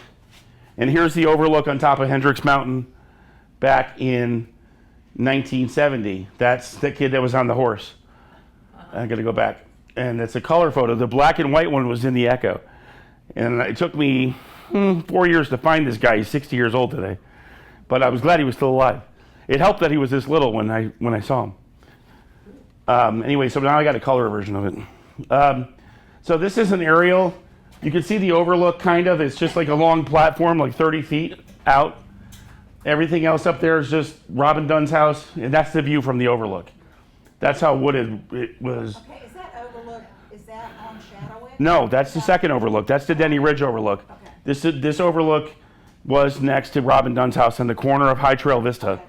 [SPEAKER 1] And here's the overlook on top of Hendricks Mountain back in 1970. That's the kid that was on the horse. I got to go back. And it's a color photo. The black and white one was in the Echo. And it took me 4 years to find this guy. He's 60 years old today. But I was glad he was still alive. It helped that he was this little when I saw him. Anyway, so now I got a color version of it. So this is an aerial. You can see the overlook, kind of. It's just like a long platform, like 30 feet out. Everything else up there is just Robin Dunn's house, and that's the view from the overlook. That's how wooded it was.
[SPEAKER 4] Okay, is that overlook, is that on Shadowwick?
[SPEAKER 1] No, that's the second overlook. That's the Denny Ridge overlook.
[SPEAKER 4] Okay.
[SPEAKER 1] This overlook was next to Robin Dunn's house on the corner of High Trail Vista.
[SPEAKER 4] Okay.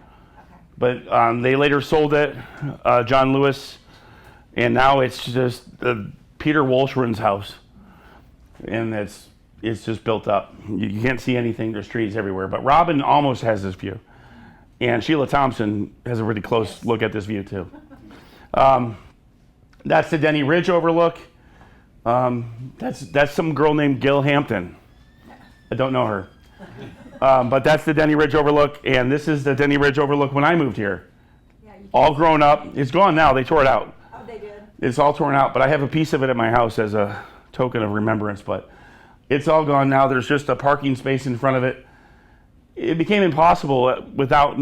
[SPEAKER 1] But they later sold it, John Lewis, and now it's just Peter Walshren's house. And it's just built up. You can't see anything. There's trees everywhere. But Robin almost has this view. And Sheila Thompson has a really close look at this view, too. That's the Denny Ridge overlook. That's some girl named Gil Hampton. I don't know her. But that's the Denny Ridge overlook. And this is the Denny Ridge overlook when I moved here.
[SPEAKER 4] Yeah, you
[SPEAKER 1] All grown up. It's gone now. They tore it out.
[SPEAKER 4] oh, they did?
[SPEAKER 1] It's all torn out. But I have a piece of it at my house as a token of remembrance, but it's all gone now. There's just a parking space in front of it. It became impossible without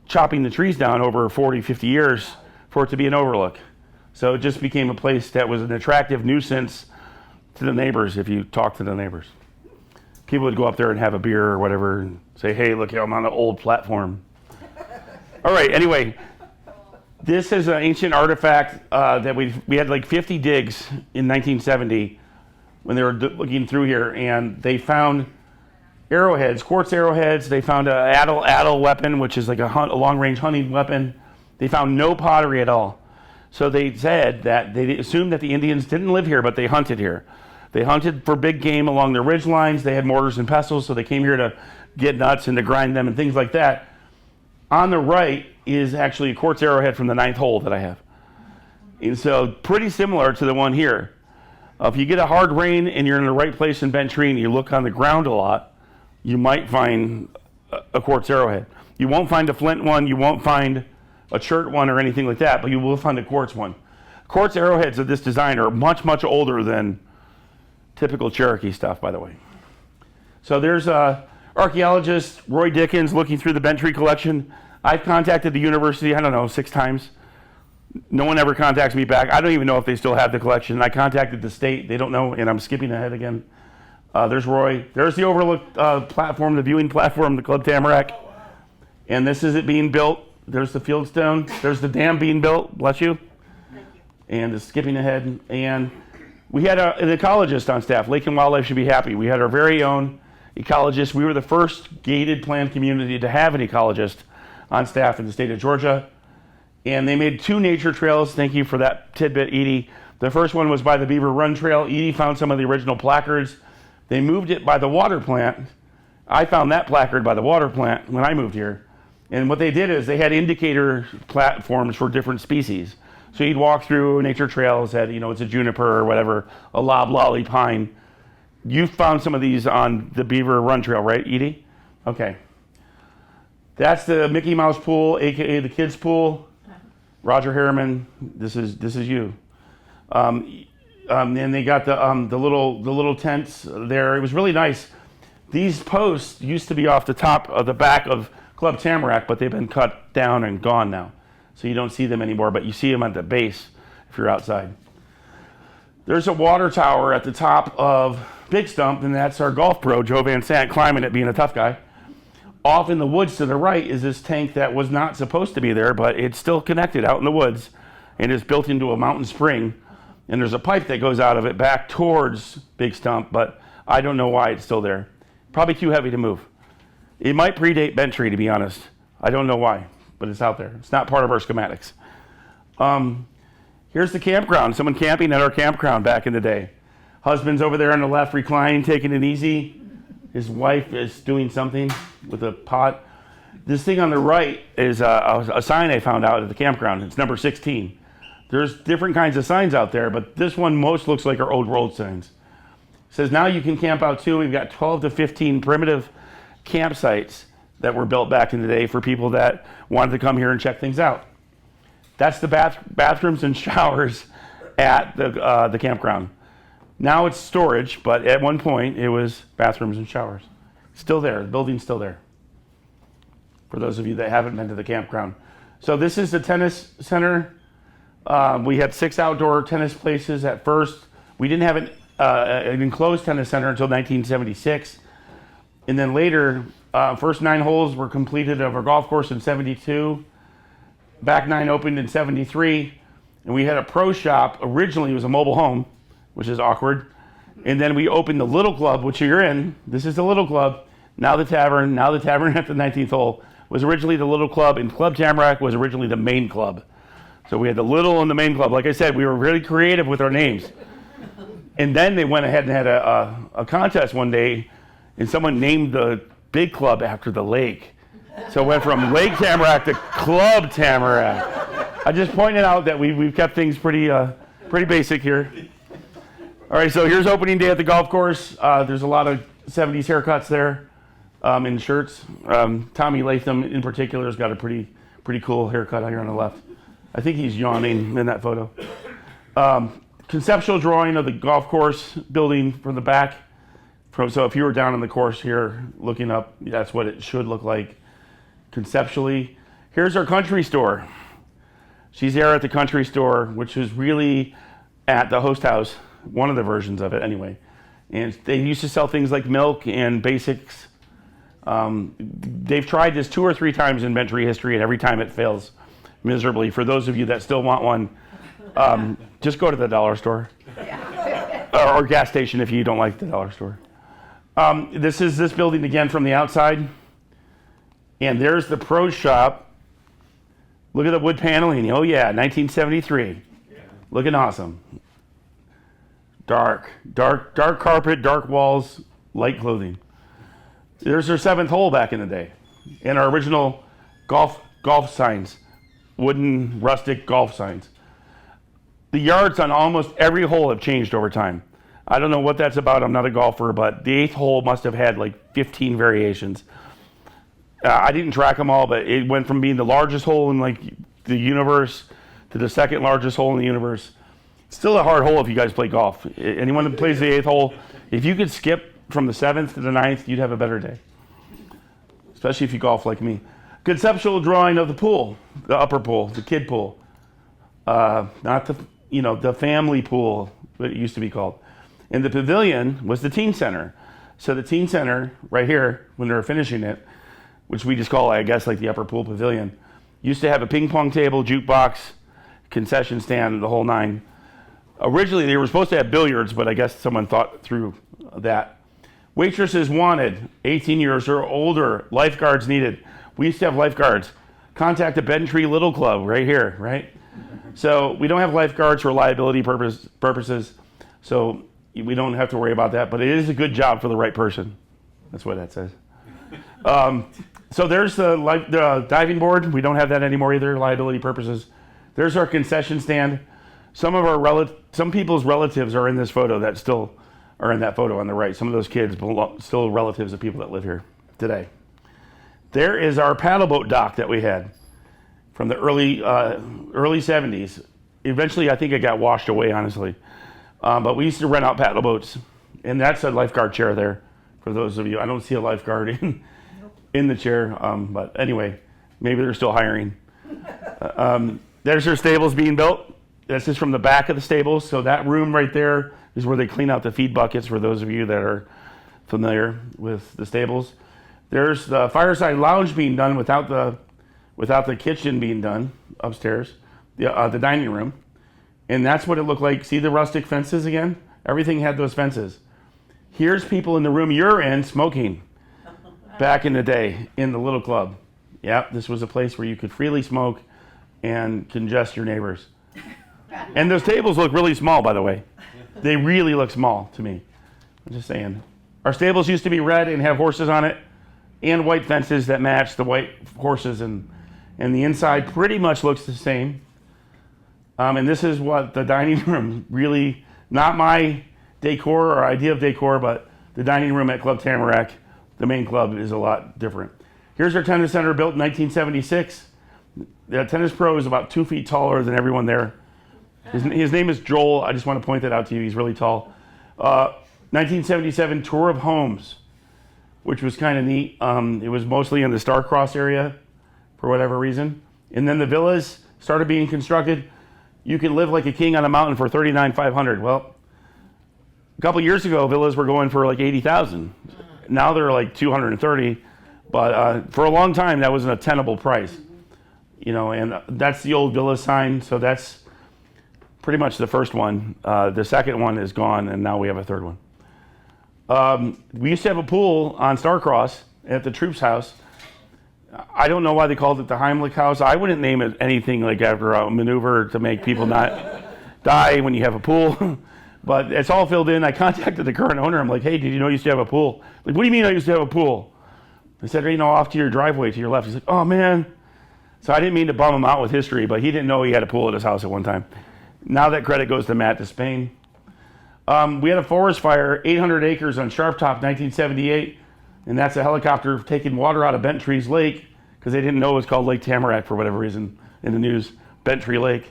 [SPEAKER 1] chopping the trees down over 40, 50 years for it to be an overlook. So it just became a place that was an attractive nuisance to the neighbors if you talk to the neighbors. People would go up there and have a beer or whatever and say, hey, look, I'm on an old platform. All right, anyway, this is an ancient artifact that we had like 50 digs in 1970 when they were looking through here, and they found arrowheads, quartz arrowheads. They found a addle weapon, which is like a long-range hunting weapon. They found no pottery at all. So they said that they assumed that the Indians didn't live here, but they hunted here. They hunted for big game along the ridge lines. They had mortars and pestles, so they came here to get nuts and to grind them and things like that. On the right is actually a quartz arrowhead from the 9th hole that I have. And so pretty similar to the one here. If you get a hard rain and you're in the right place in Bent Tree and you look on the ground a lot, you might find a quartz arrowhead. You won't find a flint one, you won't find a chert one or anything like that, but you will find a quartz one. Quartz arrowheads of this design are much, much older than typical Cherokee stuff, by the way. So there's archaeologist Roy Dickens looking through the Bent Tree collection. I've contacted the university, 6 times. No one ever contacts me back. I don't even know if they still have the collection. I contacted the state. They don't know, and I'm skipping ahead again. There's Roy. There's the overlook platform, the viewing platform, the Club Tamarack. And this is it being built. There's the fieldstone. There's the dam being built. Bless you.
[SPEAKER 4] Thank you.
[SPEAKER 1] And it's skipping ahead. And we had an ecologist on staff. Lake and Wildlife should be happy. We had our very own ecologist. We were the first gated planned community to have an ecologist on staff in the state of Georgia. And they made 2 nature trails. Thank you for that tidbit, Edie. The first one was by the Beaver Run Trail. Edie found some of the original placards. They moved it by the water plant. I found that placard by the water plant when I moved here. And what they did is they had indicator platforms for different species. So you'd walk through nature trails that, it's a juniper or whatever, a loblolly pine. You found some of these on the Beaver Run Trail, right, Edie? Okay. That's the Mickey Mouse pool, aka the kids' pool. Roger Harriman, this is you. And they got the little tents there. It was really nice. These posts used to be off the top of the back of Club Tamarack, but they've been cut down and gone now. So you don't see them anymore, but you see them at the base if you're outside. There's a water tower at the top of Big Stump, and that's our golf pro, Joe Van Sant, climbing it, being a tough guy. Off in the woods to the right is this tank that was not supposed to be there, but it's still connected out in the woods and is built into a mountain spring. And there's a pipe that goes out of it back towards Big Stump, but I don't know why it's still there. Probably too heavy to move. It might predate Bentry, to be honest. I don't know why, but it's out there. It's not part of our schematics. Here's the campground. Someone camping at our campground back in the day. Husband's over there on the left, reclining, taking it easy. His wife is doing something with a pot. This thing on the right is a sign I found out at the campground. It's number 16. There's different kinds of signs out there, but this one most looks like our old road signs. It says now you can camp out too. We've got 12 to 15 primitive campsites that were built back in the day for people that wanted to come here and check things out. That's the bathrooms and showers at the campground. Now it's storage, but at one point it was bathrooms and showers. Still there, the building's still there. For those of you that haven't been to the campground. So this is the tennis center. We had 6 outdoor tennis places at first. We didn't have an enclosed tennis center until 1976. And then later, first 9 holes were completed of our golf course in 72. Back 9 opened in 73. And we had a pro shop. Originally, it was a mobile home, which is awkward. And then we opened the Little Club, which you're in. This is the Little Club. Now the Tavern. Now the Tavern at the 19th hole was originally the Little Club, and Club Tamarack was originally the main club. So we had the Little and the main club. Like I said, we were really creative with our names. And then they went ahead and had a contest one day, and someone named the big club after the lake. So it went from Lake Tamarack to Club Tamarack. I just pointed out that we've kept things pretty basic here. All right, so here's opening day at the golf course. There's a lot of 70s haircuts there in shirts. Tommy Latham in particular has got a pretty cool haircut here on the left. I think he's yawning in that photo. Conceptual drawing of the golf course building from the back. So if you were down on the course here looking up, that's what it should look like conceptually. Here's our country store. She's there at the country store, which was really at the host house, one of the versions of it anyway. And they used to sell things like milk and basics. They've tried this 2 or 3 times in Bentry history, and every time it fails miserably. For those of you that still want one, just go to the dollar store or gas station if you don't like the dollar store. This is this building again from the outside. And there's the pro shop. Look at the wood paneling. Oh yeah, 1973. Looking awesome. Dark carpet, dark walls, light clothing. There's our 7th hole back in the day. And our original golf signs. Wooden, rustic golf signs. The yards on almost every hole have changed over time. I don't know what that's about. I'm not a golfer, but the 8th hole must have had like 15 variations. I didn't track them all, but it went from being the largest hole in like the universe to the 2nd largest hole in the universe. Still a hard hole if you guys play golf. Anyone that plays the 8th hole, if you could skip from the 7th to the 9th, you'd have a better day. Especially if you golf like me. Conceptual drawing of the pool, the upper pool, the kid pool. Not the family pool, what it used to be called. And the pavilion was the teen center. So the teen center, right here, when they were finishing it, which we just call, I guess, like the upper pool pavilion, used to have a ping pong table, jukebox, concession stand, the whole 9. Originally, they were supposed to have billiards, but I guess someone thought through that. Waitresses wanted, 18 years or older, lifeguards needed. We used to have lifeguards. Contact the Bentry Little Club right here, right? So we don't have lifeguards for liability purposes, so we don't have to worry about that, but it is a good job for the right person. That's what that says. So there's the diving board. We don't have that anymore either, liability purposes. There's our concession stand. Some people's relatives are in this photo that still are in that photo on the right. Some of those kids still relatives of people that live here today. There is our paddle boat dock that we had from the early 70s. Eventually, I think it got washed away, honestly. But we used to rent out paddle boats. And that's a lifeguard chair there, for those of you. I don't see a lifeguard in the chair. But anyway, maybe they're still hiring. There's their stables being built. This is from the back of the stables. So that room right there is where they clean out the feed buckets, for those of you that are familiar with the stables. There's the fireside lounge being done without the kitchen being done upstairs, the dining room. And that's what it looked like. See the rustic fences again? Everything had those fences. Here's people in the room you're in smoking. back in the day in the little club. Yep, this was a place where you could freely smoke and congest your neighbors. And those tables look really small, by the way. They really look small to me. I'm just saying. Our stables used to be red and have horses on it and white fences that match the white horses, and the inside pretty much looks the same. And this is what the dining room really, not my decor or idea of decor, but the dining room at Club Tamarack, the main club, is a lot different. Here's our tennis center, built in 1976. The tennis pro is about 2 feet taller than everyone there. His name is Joel. I just want to point that out to you. He's really tall. 1977 tour of homes, which was kind of neat. It was mostly in the Starcross area for whatever reason. And then the villas started being constructed. You could live like a king on a mountain for $39,500. Well, a couple years ago, villas were going for like $80,000. Now they're like $230,000. But for a long time, that was an attainable price. You know, and that's the old villa sign. So that's pretty much the first one. The second one is gone, and now we have a third one. We used to have a pool on Starcross at the troops' house. I don't know why they called it the Heimlich House. I wouldn't name it anything like after a maneuver to make people not die when you have a pool. But it's all filled in. I contacted the current owner. I'm like, hey, did you know you used to have a pool? Like, what do you mean I used to have a pool? I said, you know, off to your driveway to your left. He's like, oh, man. So I didn't mean to bum him out with history, but he didn't know he had a pool at his house at one time. Now that credit goes to Matt Despain. We had a forest fire, 800 acres on Sharp Top, 1978, and that's a helicopter taking water out of Bent Trees Lake, because they didn't know it was called Lake Tamarack for whatever reason in the news. Bent Tree Lake.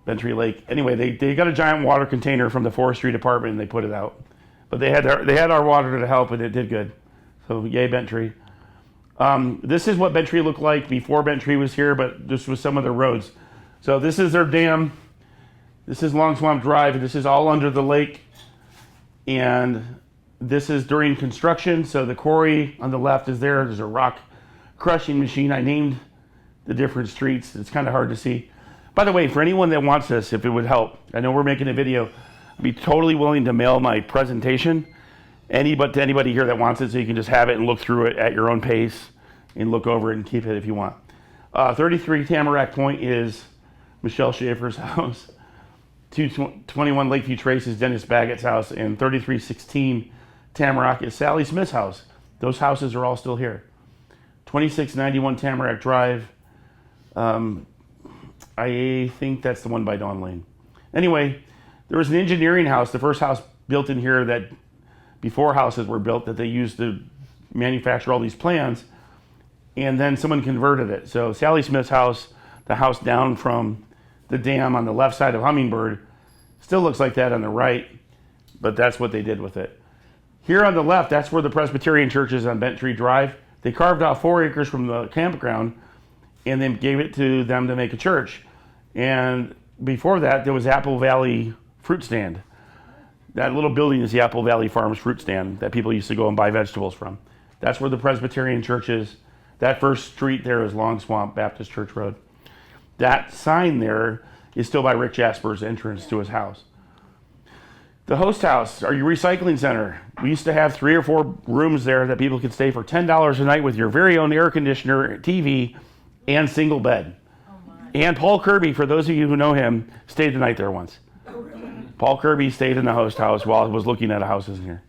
[SPEAKER 1] Anyway, they got a giant water container from the forestry department and they put it out. But they had our water to help, and it did good. So yay, Bent Tree. This is what Bent Tree looked like before Bent Tree was here, but this was some of the roads. So this is their dam. This is Long Swamp Drive, and this is all under the lake. And this is during construction. So the quarry on the left is there. There's a rock crushing machine. I named the different streets. It's kind of hard to see. By the way, for anyone that wants this, if it would help, I know we're making a video. I'd be totally willing to mail my presentation to anybody here that wants it, so you can just have it and look through it at your own pace and look over it and keep it if you want. 33 Tamarack Point is Michelle Schaefer's house. 221 Lakeview Trace is Dennis Baggett's house, and 3316 Tamarack is Sally Smith's house. Those houses are all still here. 2691 Tamarack Drive. I think that's the one by Dawn Lane. Anyway, there was an engineering house, the first house built in here that before houses were built, that they used to manufacture all these plans, and then someone converted it. So Sally Smith's house, the house down from the dam on the left side of Hummingbird, still looks like that on the right, but that's what they did with it. Here on the left, that's where the Presbyterian church is on Bent Tree Drive. They carved out 4 acres from the campground and then gave it to them to make a church. And before that, there was Apple Valley Fruit Stand. That little building is the Apple Valley Farms fruit stand that people used to go and buy vegetables from. That's where the Presbyterian church is. That first street there is Long Swamp Baptist Church Road. That sign there is still by Rick Jasper's entrance to his house. The host house, our recycling center. We used to have 3 or 4 rooms there that people could stay for $10 a night with your very own air conditioner, TV, and single bed. And Paul Kirby, for those of you who know him, stayed the night there once. Paul Kirby stayed in the host house while I was looking at houses in here.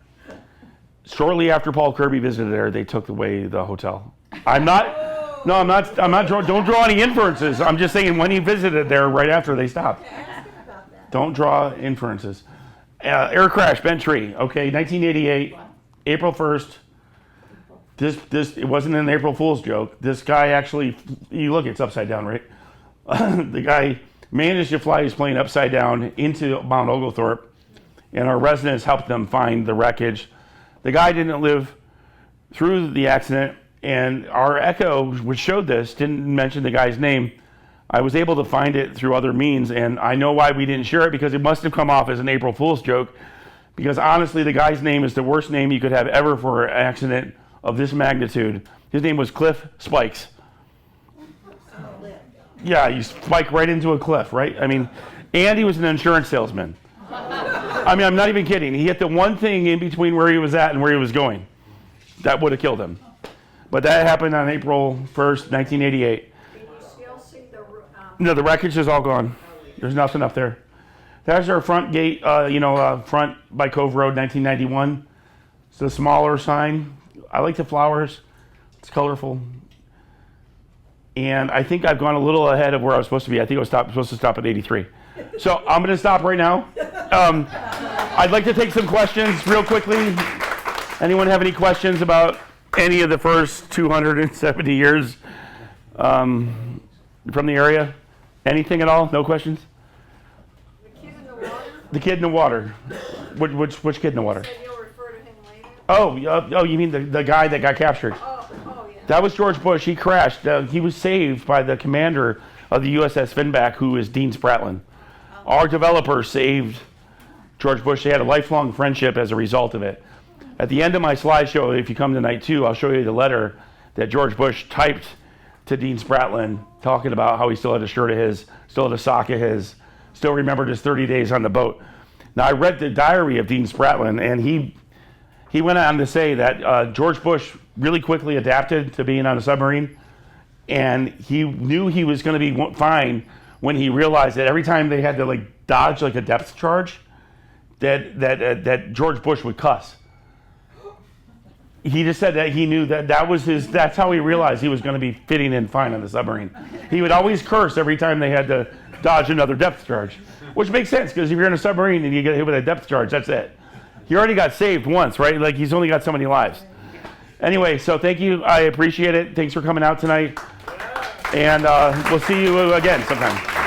[SPEAKER 1] Shortly after Paul Kirby visited there, they took away the hotel. I'm not don't draw any inferences. I'm just saying when he visited there right after they stopped. Don't draw inferences. Air crash, Bent Tree. Okay, 1988, April 1st. This it wasn't an April Fool's joke. This guy actually, you look, it's upside down, right? The guy managed to fly his plane upside down into Mount Oglethorpe, and our residents helped them find the wreckage. The guy didn't live through the accident, and our echo, which showed this, didn't mention the guy's name. I was able to find it through other means, and I know why we didn't share it, because it must have come off as an April Fool's joke, because honestly, the guy's name is the worst name you could have ever for an accident of this magnitude. His name was Cliff Spikes. Yeah, you spike right into a cliff, right? I mean, and he was an insurance salesman. I mean, I'm not even kidding. He hit the one thing in between where he was at and where he was going. That would have killed him. But that happened on April 1st, 1988.
[SPEAKER 4] Can you still see the,
[SPEAKER 1] No, the wreckage is all gone. There's nothing up there. There's our front gate, front by Cove Road, 1991. It's a smaller sign. I like the flowers. It's colorful. And I think I've gone a little ahead of where I was supposed to be. I think I was supposed to stop at 83. So I'm going to stop right now. I'd like to take some questions real quickly. Anyone have any questions about any of the first 270 years from the area? Anything at all? No questions?
[SPEAKER 4] the kid in the water?
[SPEAKER 1] The kid in the water. Which kid in the water?
[SPEAKER 4] Said you'll refer to him later?
[SPEAKER 1] Oh, you mean the guy that got captured?
[SPEAKER 4] Oh, yeah.
[SPEAKER 1] That was George Bush. He crashed. He was saved by the commander of the USS Finback, who is Dean Spratlin. Our developer saved George Bush. They had a lifelong friendship as a result of it. At the end of my slideshow, if you come to night 2, I'll show you the letter that George Bush typed to Dean Spratlin, talking about how he still had a shirt of his, still had a sock of his, still remembered his 30 days on the boat. Now, I read the diary of Dean Spratlin, and he went on to say that George Bush really quickly adapted to being on a submarine, and he knew he was going to be fine when he realized that every time they had to dodge a depth charge, that George Bush would cuss. He just said that he knew that's how he realized he was going to be fitting in fine on the submarine. He would always curse every time they had to dodge another depth charge, which makes sense because if you're in a submarine and you get hit with a depth charge, that's it. He already got saved once, right? He's only got so many lives. Anyway, so thank you. I appreciate it. Thanks for coming out tonight. And we'll see you again sometime.